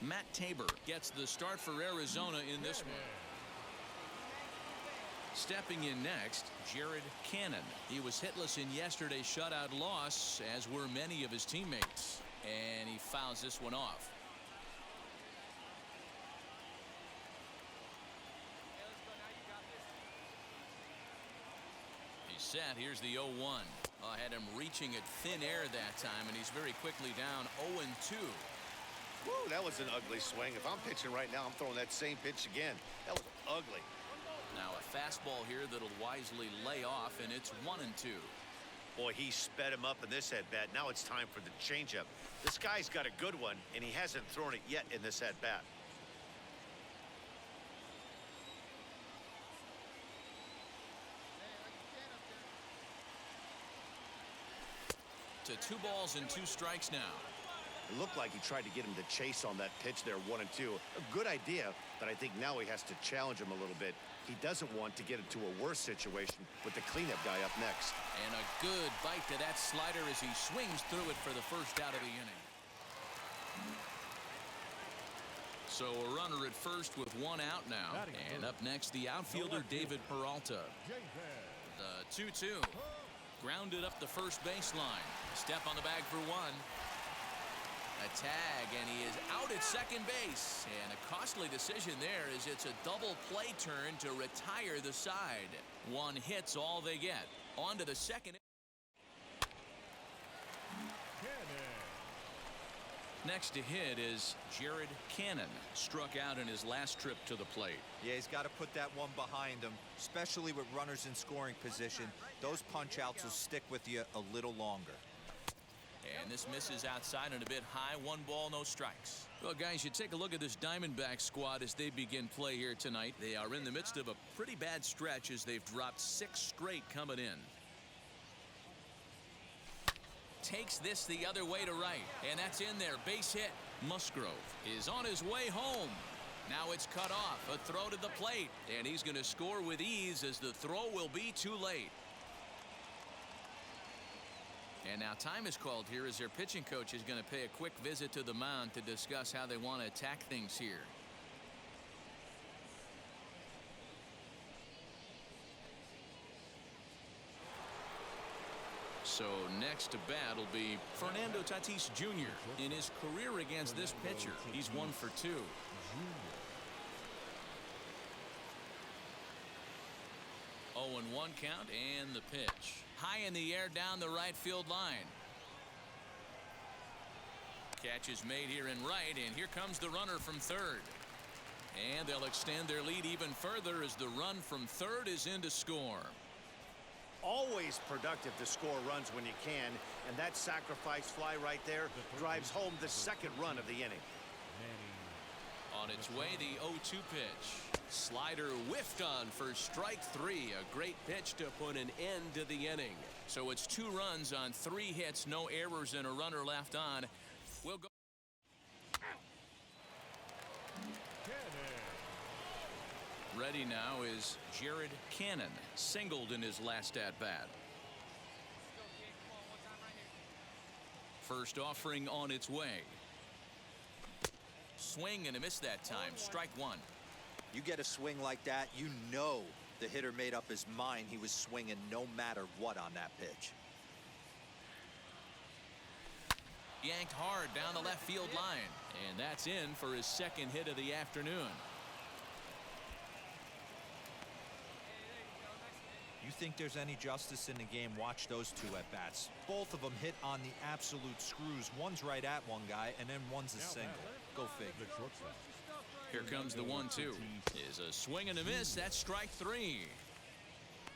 Matt Tabor gets the start for Arizona in this one. Stepping in next, Jared Cannon. He was hitless in yesterday's shutout loss, as were many of his teammates. And he fouls this one off. He's set. Here's the 0-1. Had him reaching at thin air that time, and he's very quickly down 0-2. Woo, that was an ugly swing. If I'm pitching right now, I'm throwing that same pitch again. That was ugly. Now a fastball here that'll wisely lay off, and it's 1-2. Boy, he sped him up in this at-bat. Now it's time for the changeup. This guy's got a good one, and he hasn't thrown it yet in this at-bat. To 2 balls and 2 strikes now. It looked like he tried to get him to chase on that pitch there, 1-2. A good idea, but I think now he has to challenge him a little bit. He doesn't want to get into a worse situation with the cleanup guy up next. And a good bite to that slider as he swings through it for the first out of the inning. So a runner at first with 1 out now. And up next, the outfielder David Peralta. The 2-2. Grounded up the first baseline. Step on the bag for 1. A tag, and he is out at second base. And a costly decision there, as it's a double play turn to retire the side. 1 hit's all they get. On to the second. Next to hit is Jared Cannon. Struck out in his last trip to the plate. Yeah, he's got to put that one behind him, especially with runners in scoring position. Those punch outs will stick with you a little longer. And this misses outside and a bit high. 1 ball, no strikes. Well, guys, you take a look at this Diamondback squad as they begin play here tonight. They are in the midst of a pretty bad stretch as they've dropped 6 straight coming in. Takes this the other way to right, and that's in there. Base hit. Musgrove is on his way home. Now it's cut off. A throw to the plate, and he's going to score with ease as the throw will be too late. And now time is called here as their pitching coach is going to pay a quick visit to the mound to discuss how they want to attack things here. So next to bat will be Fernando Tatis Jr. In his career against this pitcher, he's 1 for 2. 0-1 count, and the pitch. High in the air down the right field line. Catch is made here in right, and here comes the runner from third. And they'll extend their lead even further as the run from third is in to score. Always productive to score runs when you can, and that sacrifice fly right there drives home the second run of the inning. On its way, the 0-2 pitch. Slider whiffed on for strike 3. A great pitch to put an end to the inning. So it's 2 runs on 3 hits, no errors, and a runner left on. We'll go. Ready now is Jared Cannon. Singled in his last at-bat. First offering on its way. Swing and a miss that time. Strike 1. You get a swing like that, you know the hitter made up his mind he was swinging no matter what on that pitch. Yanked hard down the left field line. And that's in for his second hit of the afternoon. You think there's any justice in the game, watch those 2 at-bats. Both of them hit on the absolute screws. One's right at one guy, and then one's a single. Go figure. Here comes the 1-2. Is a swing and a miss. That's strike 3.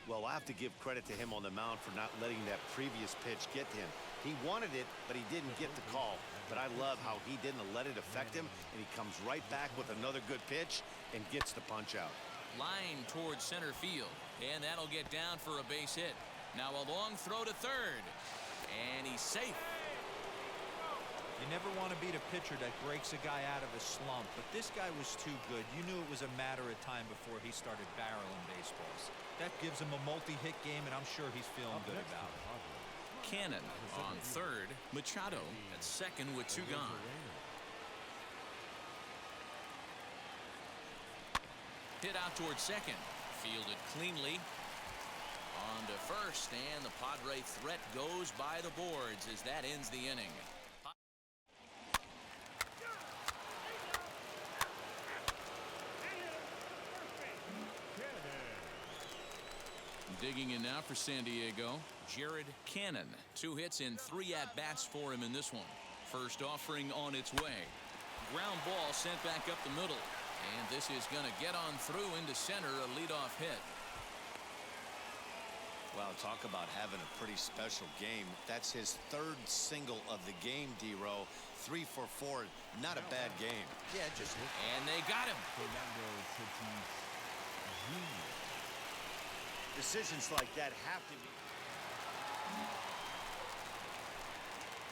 Well, I have to give credit to him on the mound for not letting that previous pitch get to him. He wanted it, but he didn't get the call. But I love how he didn't let it affect him, and he comes right back with another good pitch and gets the punch out. Line towards center field, and that'll get down for a base hit. Now a long throw to third, and he's safe. You never want to beat a pitcher that breaks a guy out of a slump, but this guy was too good. You knew it was a matter of time before he started barreling baseballs. That gives him a multi-hit game, and I'm sure he's feeling good about it. Cannon on third. Machado at second with 2 gone. hit out towards second. Fielded cleanly. On to first, and the Padre threat goes by the boards as that ends the inning. Digging in now for San Diego, Jared Cannon. 2 hits and 3 at-bats for him in this one. First offering on its way. Ground ball sent back up the middle. And this is going to get on through into center, a leadoff hit. Well, talk about having a pretty special game. That's his 3rd single of the game, D-Row. 3 for 4. Not a bad game. Yeah, just hit. And they got him. Decisions like that have to be.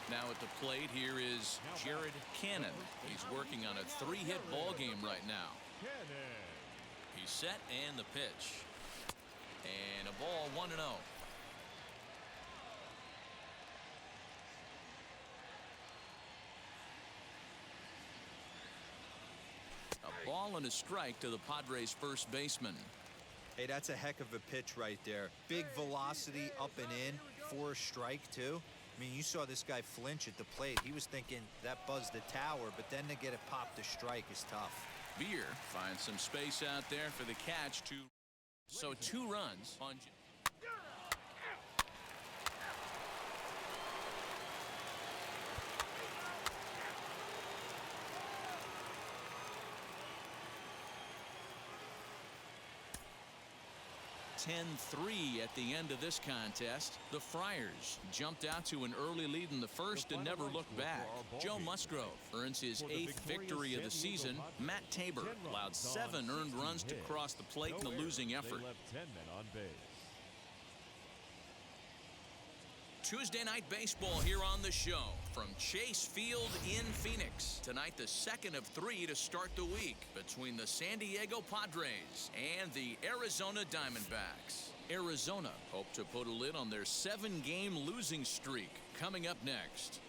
Now at the plate, here is Jared Cannon. He's working on a 3-hit ball game right now. He's set and the pitch. And a ball 1-0. A ball and a strike to the Padres' first baseman. Hey, that's a heck of a pitch right there. Big velocity up and in for a strike, too. I mean, you saw this guy flinch at the plate. He was thinking that buzzed the tower, but then to get it popped to strike is tough. Beer finds some space out there for the catch. So 2 runs on. (10-3) at the end of this contest. The Friars jumped out to an early lead in the first and never looked back. Joe Musgrove earns his 8th victory of the season. Matt Tabor allowed 7 earned runs to cross the plate in the losing effort. Tuesday night baseball here on the show from Chase Field in Phoenix. Tonight, the 2nd of 3 to start the week between the San Diego Padres and the Arizona Diamondbacks. Arizona hope to put a lid on their 7-game losing streak. Coming up next.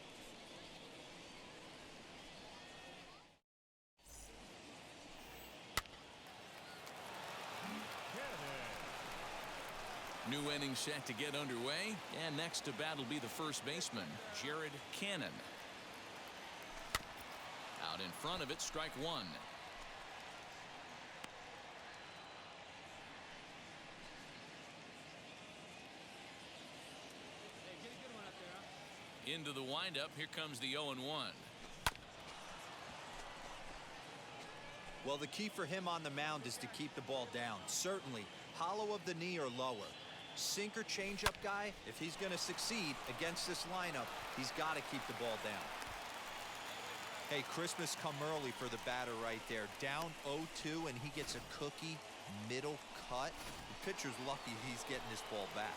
New inning set to get underway, and next to bat will be the first baseman, Jared Cannon. Out in front of it, strike 1. Into the windup, here comes the 0-1. Well, the key for him on the mound is to keep the ball down. Certainly, hollow of the knee or lower. Sinker changeup guy, if he's going to succeed against this lineup, he's got to keep the ball down. Hey, Christmas come early for the batter right there. Down 0-2, and he gets a cookie middle cut. The pitcher's lucky he's getting this ball back.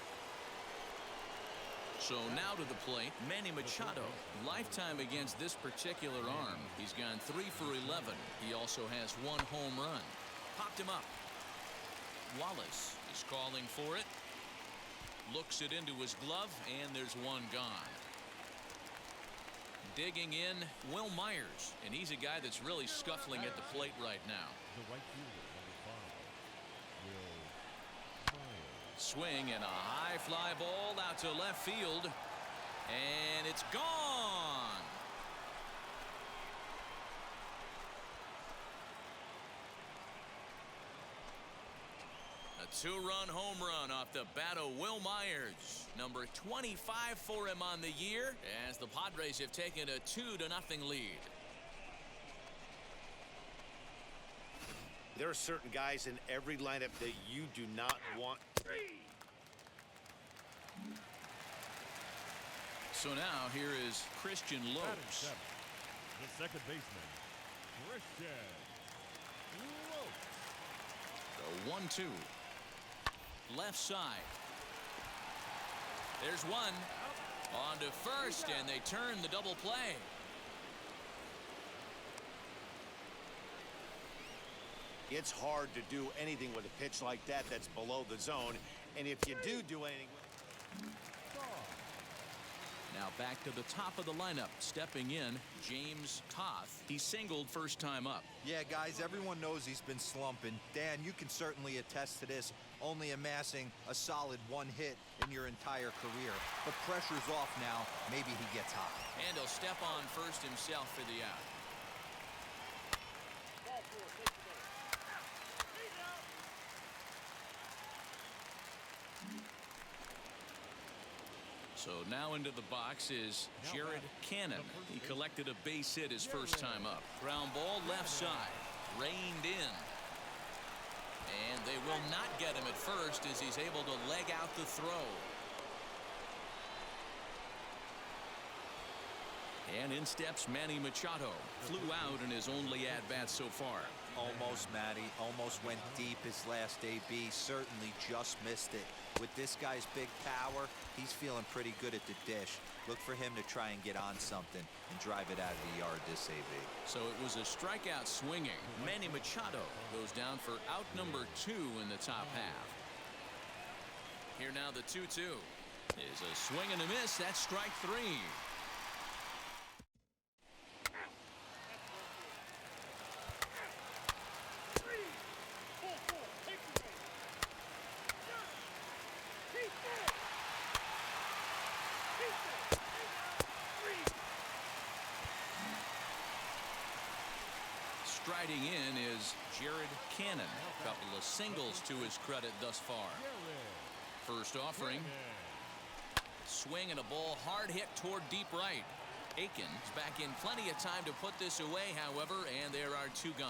So now to the plate, Manny Machado. Lifetime against this particular arm. He's gone 3 for 11. He also has 1 home run. Popped him up. Wallace is calling for it. Looks it into his glove, and there's 1 gone. Digging in, Will Myers, and he's a guy that's really scuffling at the plate right now. The right fielder, number 5, Will Myers. Swing and a high fly ball out to left field, and it's gone. A 2-run home run off the bat of Will Myers. Number 25 for him on the year as the Padres have taken a 2-0 lead. There are certain guys in every lineup that you do not want. So now here is Christian Lopes. The second baseman, Christian Lopes. The 1-2. Left side. There's 1. On to first, and they turn the double play. It's hard to do anything with a pitch like that that's below the zone. And if you do anything. Now back to the top of the lineup. Stepping in, James Toth. He singled first time up. Yeah, guys, everyone knows he's been slumping. Dan, you can certainly attest to this, only amassing a solid 1 hit in your entire career. But pressure's off now. Maybe he gets hot. And he'll step on first himself for the out. So now into the box is Jared Cannon. He collected a base hit his first time up. Ground ball left side. Reined in. And they will not get him at first as he's able to leg out the throw. And in steps Manny Machado. Flew out in his only at-bat so far. Almost, Matty. Almost went deep his last AB. Certainly just missed it. With this guy's big power, he's feeling pretty good at the dish. Look for him to try and get on something and drive it out of the yard this AB. So it was a strikeout swinging. Manny Machado goes down for out number 2 in the top half. Here now the 2-2 is a swing and a miss. That's strike 3. Striding in is Jared Cannon. A couple of singles to his credit thus far. First offering. Swing and a ball hard hit toward deep right. Aikens back in plenty of time to put this away, however, and there are 2 gone.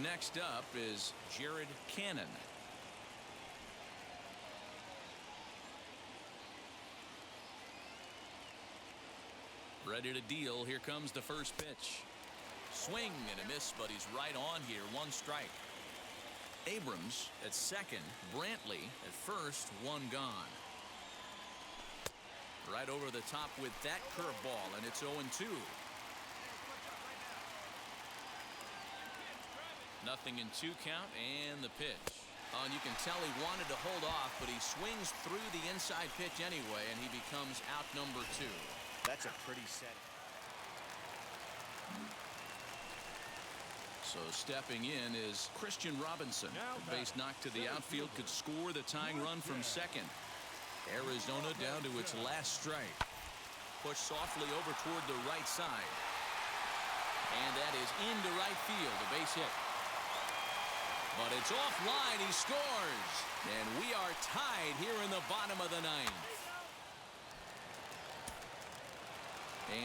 Next up is Jared Cannon. Ready to deal. Here comes the first pitch. Swing and a miss, but he's right on here. 1 strike. Abrams at second. Brantley at first. 1 gone. Right over the top with that curveball, and it's 0-2. Nothing in 2 count, and the pitch. And you can tell he wanted to hold off, but he swings through the inside pitch anyway, and he becomes out number 2. That's a pretty set. So stepping in is Christian Robinson. The base knock to the outfield could score the tying run from second. Arizona down to its last strike. Pushed softly over toward the right side. And that is into right field, a base hit. But it's offline. He scores. And we are tied here in the bottom of the 9th.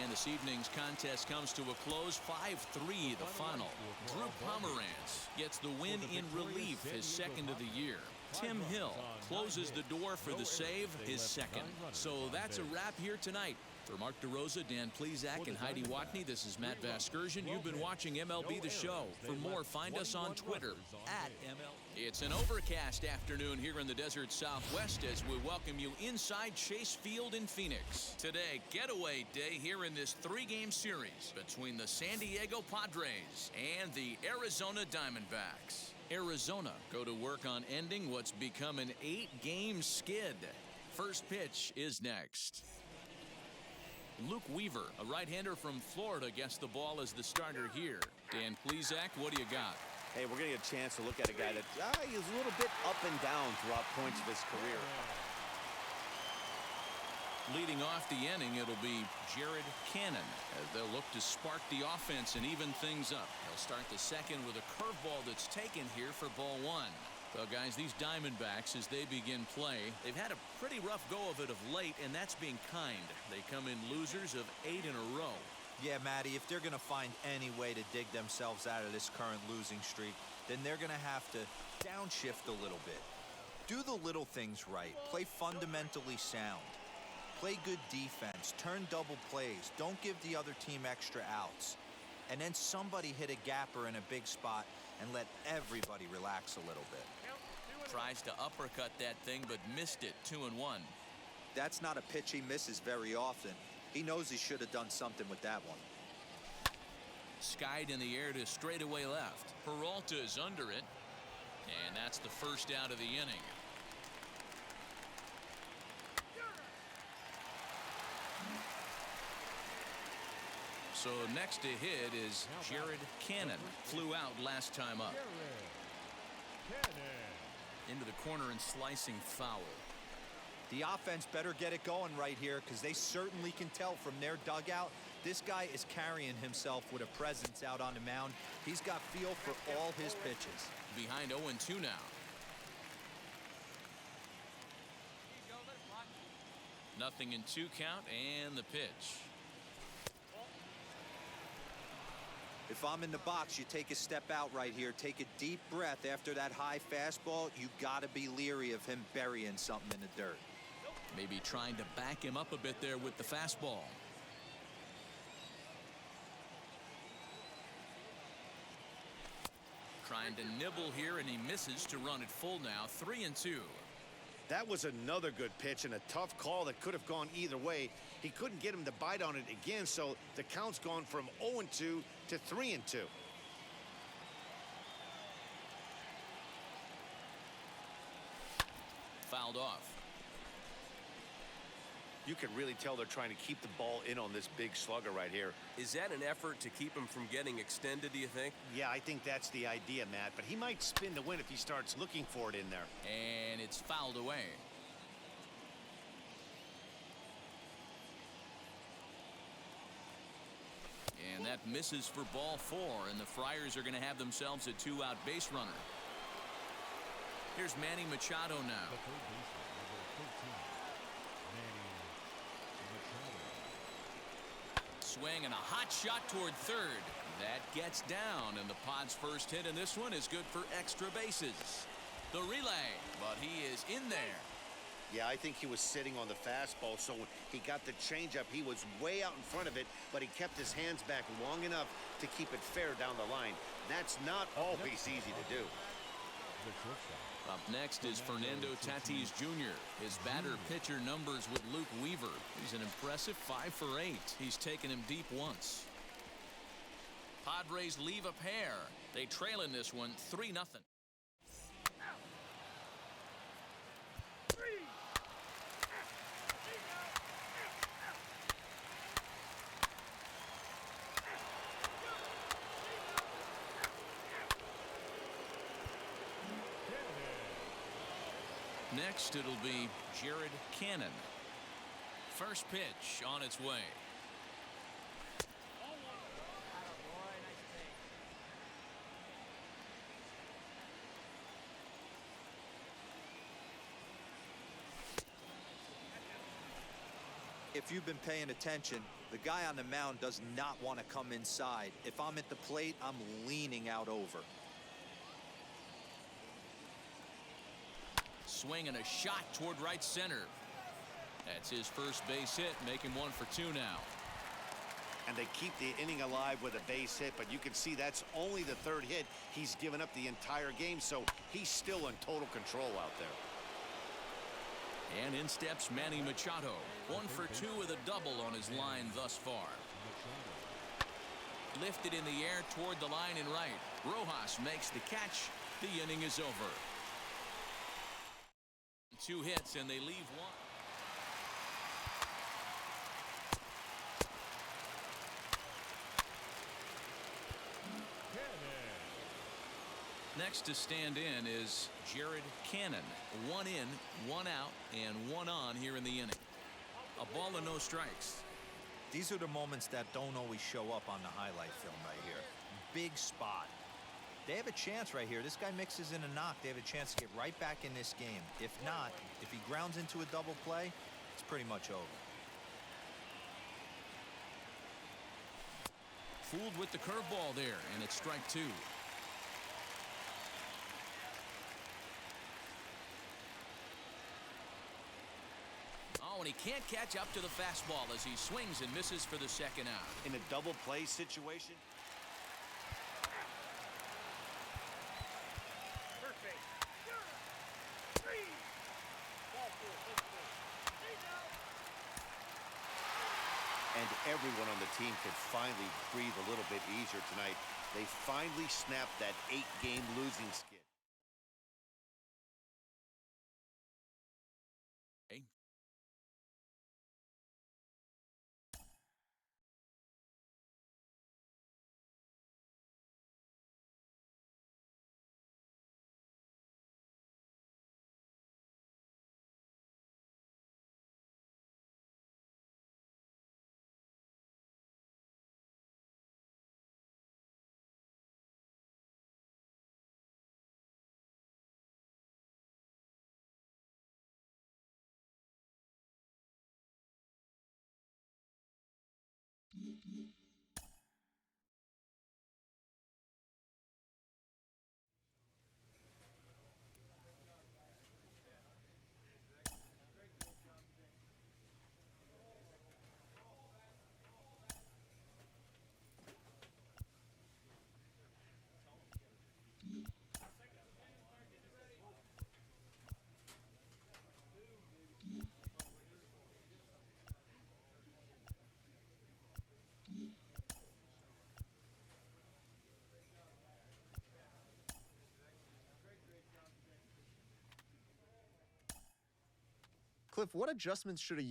And this evening's contest comes to a close. 5-3 the final. Drew Pomeranz gets the win in relief, his second of the year. Tim Hill closes the door for the save, his second. So that's a wrap here tonight. For Mark DeRosa, Dan Plesac, and Heidi Watney, this is Matt Vasgersian. You've been watching MLB The Show. For more, find us on Twitter @MLB. It's an overcast afternoon here in the desert Southwest as we welcome you inside Chase Field in Phoenix. Today, getaway day here in this 3-game series between the San Diego Padres and the Arizona Diamondbacks. Arizona go to work on ending what's become an 8-game skid. First pitch is next. Luke Weaver, a right-hander from Florida, gets the ball as the starter here. Dan Plesac, what do you got? Hey, we're getting a chance to look at a guy that is a little bit up and down throughout points of his career. Leading off the inning, it'll be Jared Cannon as they'll look to spark the offense and even things up. They'll start the second with a curveball that's taken here for ball 1. Well, guys, these Diamondbacks, as they begin play, they've had a pretty rough go of it of late, and that's being kind. They come in losers of 8 in a row. Yeah, Matty, if they're going to find any way to dig themselves out of this current losing streak, then they're going to have to downshift a little bit. Do the little things right. Play fundamentally sound. Play good defense. Turn double plays. Don't give the other team extra outs. And then somebody hit a gapper in a big spot and let everybody relax a little bit. Tries to uppercut that thing, but missed it. 2-1. That's not a pitch he misses very often. He knows he should have done something with that one. Skied in the air to straightaway left. Peralta is under it. And that's the first out of the inning. So next to hit is Jared Cannon. Flew out last time up. Into the corner and slicing foul. The offense better get it going right here, because they certainly can tell from their dugout this guy is carrying himself with a presence out on the mound. He's got feel for all his pitches. Behind 0-2 now. Nothing in 2 count, and the pitch. If I'm in the box, you take a step out right here. Take a deep breath after that high fastball. You got to be leery of him burying something in the dirt. Maybe trying to back him up a bit there with the fastball. Trying to nibble here, and he misses to run it full now. 3-2. That was another good pitch and a tough call that could have gone either way. He couldn't get him to bite on it again, so the count's gone from 0-2 to 3-2. Fouled off. You can really tell they're trying to keep the ball in on this big slugger right here. Is that an effort to keep him from getting extended, do you think? Yeah, I think that's the idea, Matt, but he might spin to win if he starts looking for it in there. And it's fouled away. And that misses for ball 4, and the Friars are going to have themselves a 2-out base runner. Here's Manny Machado now. The third baseman, number 13, Manny Machado. Swing and a hot shot toward third. That gets down, and the Pod's first hit in this one is good for extra bases. The relay, but he is in there. Yeah, I think he was sitting on the fastball, so when he got the changeup, he was way out in front of it, but he kept his hands back long enough to keep it fair down the line. That's not always easy to do. The shortstop. Up next is Fernando Tatis Jr. His batter-pitcher numbers with Luke Weaver. He's an impressive 5 for 8. He's taken him deep once. Padres leave a pair. They trail in this one 3-0. Next, it'll be Jared Cannon. First pitch on its way. If you've been paying attention, the guy on the mound does not want to come inside. If I'm at the plate, I'm leaning out over. Swing and a shot toward right center. That's his first base hit, making 1 for 2 now. And they keep the inning alive with a base hit, but you can see that's only the 3rd hit. He's given up the entire game, so he's still in total control out there. And in steps Manny Machado. 1 for 2 with a double on his line thus far. Lifted in the air toward the line and right. Rojas makes the catch. The inning is over. 2 hits and they leave 1. Next to stand in is Jared Cannon. 1 in, 1 out, and 1 on here in the inning. A ball and no strikes. These are the moments that don't always show up on the highlight film right here. Big spot. They have a chance right here. This guy mixes in a knock. They have a chance to get right back in this game. If not, if he grounds into a double play, it's pretty much over. Fooled with the curveball there, and it's strike 2. Oh, and he can't catch up to the fastball as he swings and misses for the 2nd out. In a double play situation. everyone on the team could finally breathe a little bit easier tonight. They finally snapped that 8-game losing skid. Cliff, what adjustments should a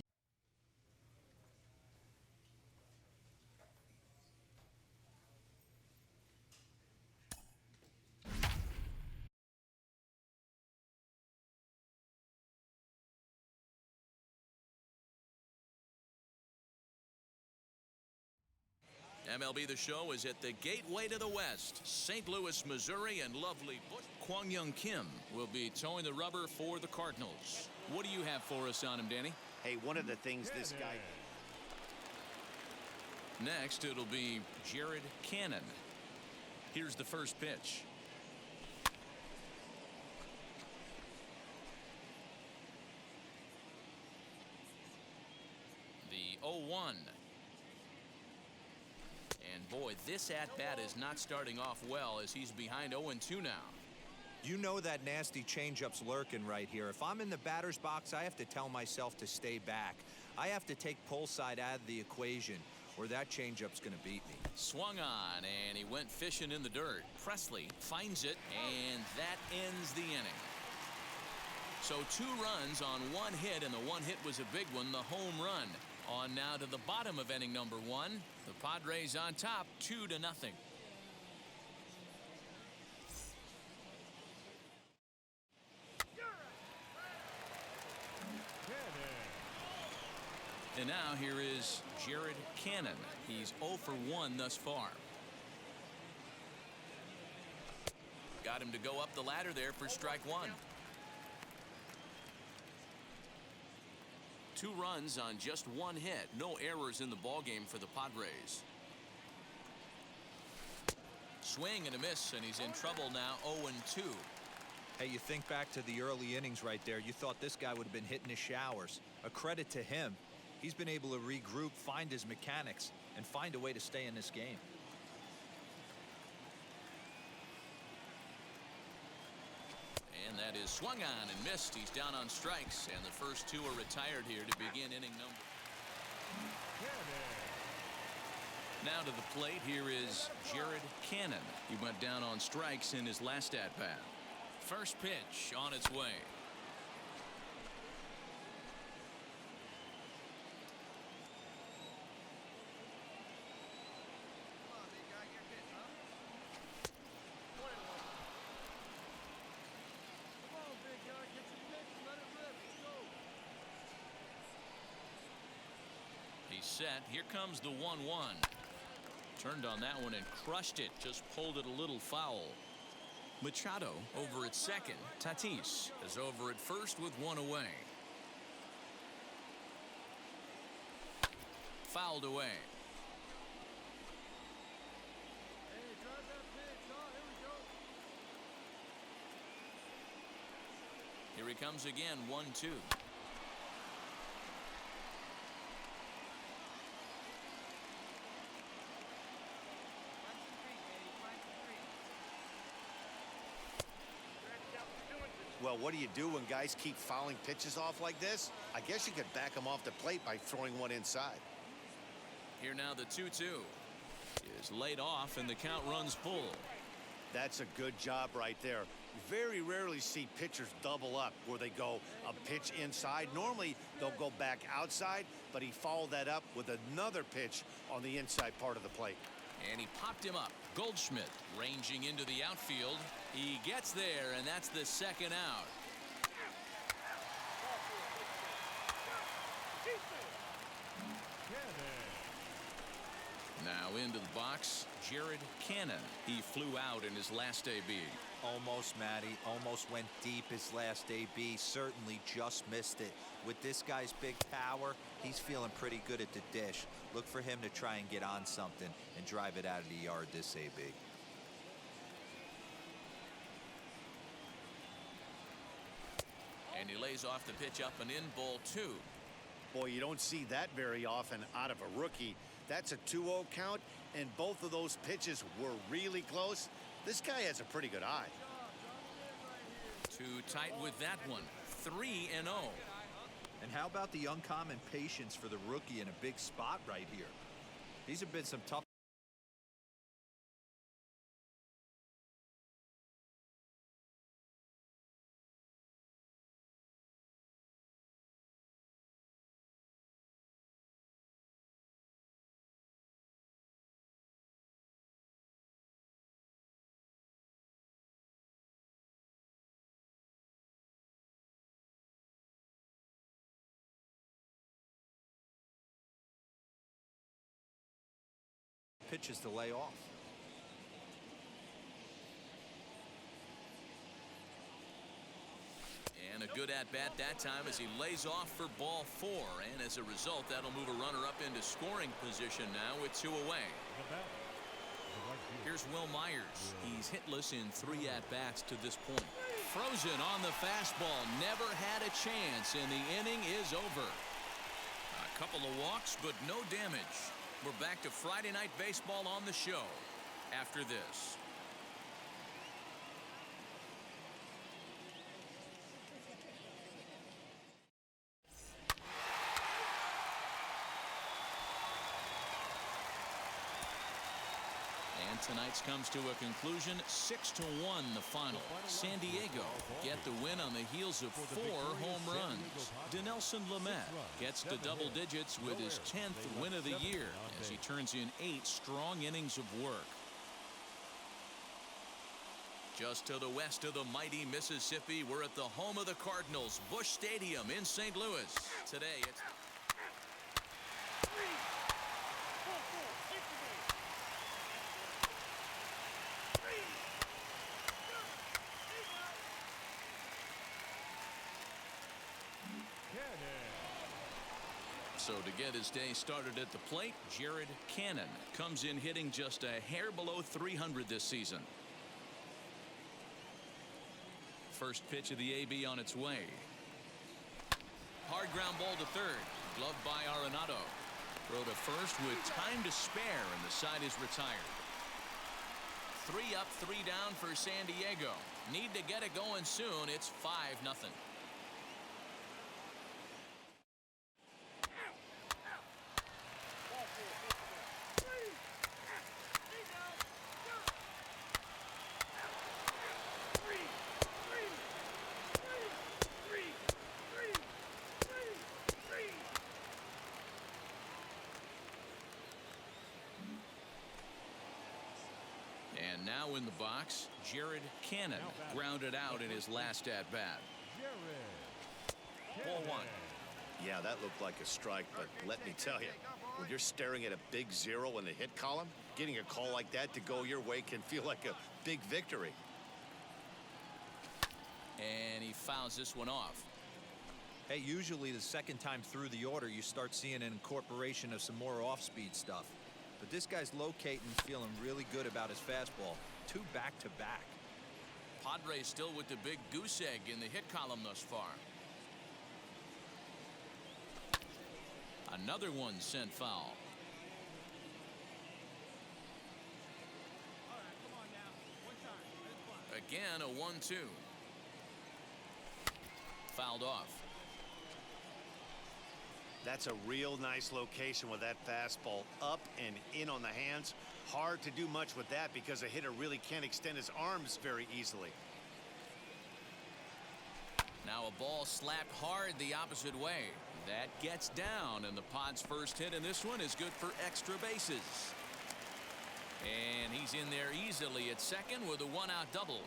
MLB The Show is at the gateway to the West, St. Louis, Missouri, and lovely Kwang Young Kim will be towing the rubber for the Cardinals. What do you have for us on him, Danny? Hey, one of the things this guy... Next, it'll be Jared Cannon. Here's the first pitch. The 0-1. And boy, this at-bat is not starting off well as he's behind 0-2 now. You know that nasty changeup's lurking right here. If I'm in the batter's box, I have to tell myself to stay back. I have to take pull side out of the equation, or that changeup's going to beat me. Swung on, and he went fishing in the dirt. Presley finds it, and that ends the inning. So 2 runs on 1 hit, and the 1 hit was a big one, the home run. On now to the bottom of inning number 1. The Padres on top, 2-0. And now here is Jared Cannon. He's 0 for 1 thus far. Got him to go up the ladder there for strike 1. 2 runs on just 1 hit. No errors in the ballgame for the Padres. Swing and a miss, and he's in trouble now, 0-2. Hey, you think back to the early innings right there. You thought this guy would have been hitting his showers. A credit to him. He's been able to regroup, find his mechanics, and find a way to stay in this game. And that is swung on and missed. He's down on strikes, and the first 2 are retired here to begin inning number. Now to the plate, here is Jared Cannon. He went down on strikes in his last at-bat. First pitch on its way. He's set. Here comes the 1-1. Turned on that one and crushed it. Just pulled it a little foul. Machado over at second. Tatis is over at first with 1 away. Fouled away. Here he comes again, 1-2. Well, what do you do when guys keep fouling pitches off like this? I guess you could back them off the plate by throwing one inside. Here now the 2-2 is laid off and the count runs full. That's a good job right there. You very rarely see pitchers double up where they go a pitch inside. Normally they'll go back outside, but he followed that up with another pitch on the inside part of the plate. And he popped him up. Goldschmidt ranging into the outfield. He gets there, and that's the second out. Now into the box, Jared Cannon. He flew out in his last AB. Almost, Matty. Almost went deep his last AB. Certainly just missed it. With this guy's big power, he's feeling pretty good at the dish. Look for him to try and get on something and drive it out of the yard this AB. And he lays off the pitch up and in, ball 2. Boy, you don't see that very often out of a rookie. That's a 2-0 count, and both of those pitches were really close. This guy has a pretty good eye. Too tight with that one. 3-0. And how about the uncommon patience for the rookie in a big spot right here? These have been some tough. Pitches to lay off. And a good at-bat that time as he lays off for ball 4. And as a result, that'll move a runner up into scoring position now with 2 away. Here's Will Myers. He's hitless in 3 at-bats to this point. Frozen on the fastball. Never had a chance, and the inning is over. A couple of walks, but no damage. We're back to Friday Night Baseball on the show after this. And tonight's comes to a conclusion, 6-1 the final. San Diego get the win on the heels of 4 home runs. Dinelson Lamet gets to double digits with his 10th win of the year as he turns in 8 strong innings of work. Just to the west of the mighty Mississippi, we're at the home of the Cardinals, Busch Stadium in St. Louis. Today it's So to get his day started at the plate, Jared Cannon comes in hitting just a hair below 300 this season. First pitch of the AB on its way. Hard ground ball to third. Gloved by Arenado. Throw to first with time to spare, and the side is retired. 3 up, 3 down for San Diego. Need to get it going soon. It's 5-0. And now in the box, Jared Cannon grounded out in his last at-bat. Ball 1. Yeah, that looked like a strike, but let me tell you, when you're staring at a big 0 in the hit column, getting a call like that to go your way can feel like a big victory. And he fouls this one off. Hey, usually the second time through the order, you start seeing an incorporation of some more off-speed stuff. But this guy's locating, feeling really good about his fastball. 2 back-to-back. Padres still with the big goose egg in the hit column thus far. Another one sent foul. Again, a 1-2. Fouled off. That's a real nice location with that fastball up and in on the hands. Hard to do much with that because a hitter really can't extend his arms very easily. Now a ball slapped hard the opposite way. That gets down, and the Pod's first hit in this one is good for extra bases. And he's in there easily at second with a one-out double.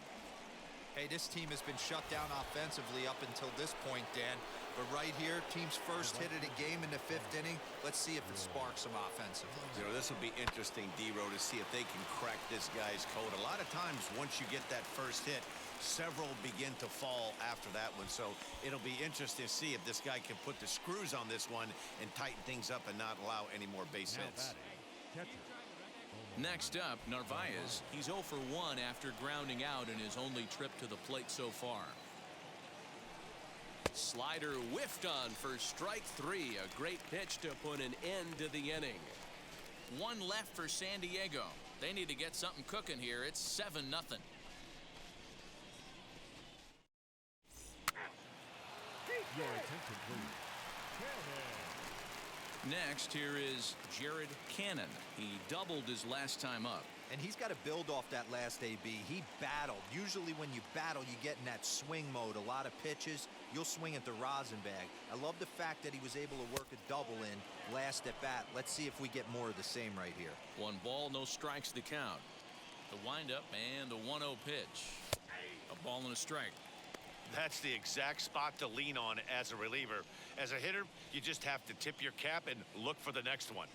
Hey, this team has been shut down offensively up until this point, Dan. But right here, team's first hit of the game in the 5th inning. Let's see if it sparks some offensively. You know, this will be interesting, D-Row, to see if they can crack this guy's code. A lot of times, once you get that first hit, several begin to fall after that one. So it'll be interesting to see if this guy can put the screws on this one and tighten things up and not allow any more base hits. Next up, Narvaez. He's 0 for 1 after grounding out in his only trip to the plate so far. Slider whiffed on for strike 3. A great pitch to put an end to the inning. One left for San Diego. They need to get something cooking here. It's 7-0. Your attention, please. Next, here is Jared Cannon. He doubled his last time up. And he's got to build off that last AB. He battled. Usually when you battle, you get in that swing mode. A lot of pitches, you'll swing at the rosin bag. I love the fact that he was able to work a double in last at bat. Let's see if we get more of the same right here. 1 ball, no strikes to count. The windup and the 1-0 pitch. A ball and a strike. That's the exact spot to lean on as a reliever. As a hitter, you just have to tip your cap and look for the next one.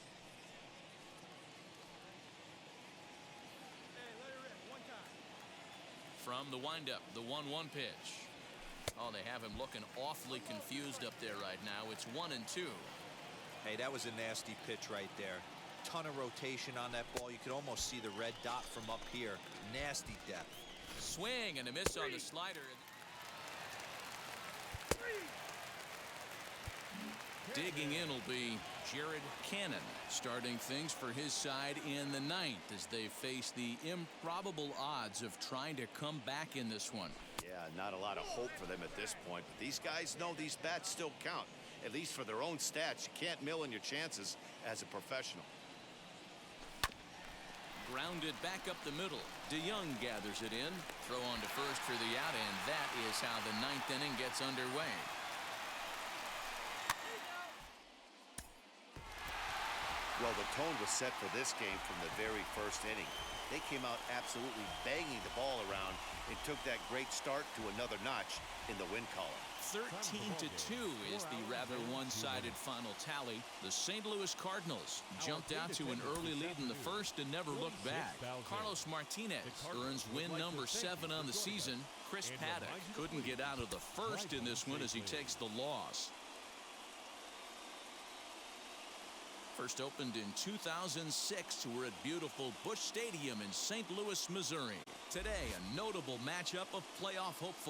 From the windup, the 1-1 pitch. Oh, they have him looking awfully confused up there right now. It's 1-2. Hey, that was a nasty pitch right there. Ton of rotation on that ball. You could almost see the red dot from up here. Nasty depth. Swing and a miss on the slider. Digging in will be Jared Cannon, starting things for his side in the 9th as they face the improbable odds of trying to come back in this one. Yeah, not a lot of hope for them at this point, but these guys know these bats still count, at least for their own stats. You can't mill in your chances as a professional. Grounded back up the middle. DeYoung gathers it in. Throw on to first for the out, and that is how the 9th inning gets underway. Well, the tone was set for this game from the very first inning. They came out absolutely banging the ball around and took that great start to another notch in the win column. 13-2 is the rather one-sided final tally. The St. Louis Cardinals jumped out to an early lead in the first and never looked back. Carlos Martinez earns win number 7 on the season. Chris Paddock couldn't get out of the first in this one as he takes the loss. First opened in 2006. We're at beautiful Busch Stadium in St. Louis, Missouri. Today, a notable matchup of playoff hopefuls.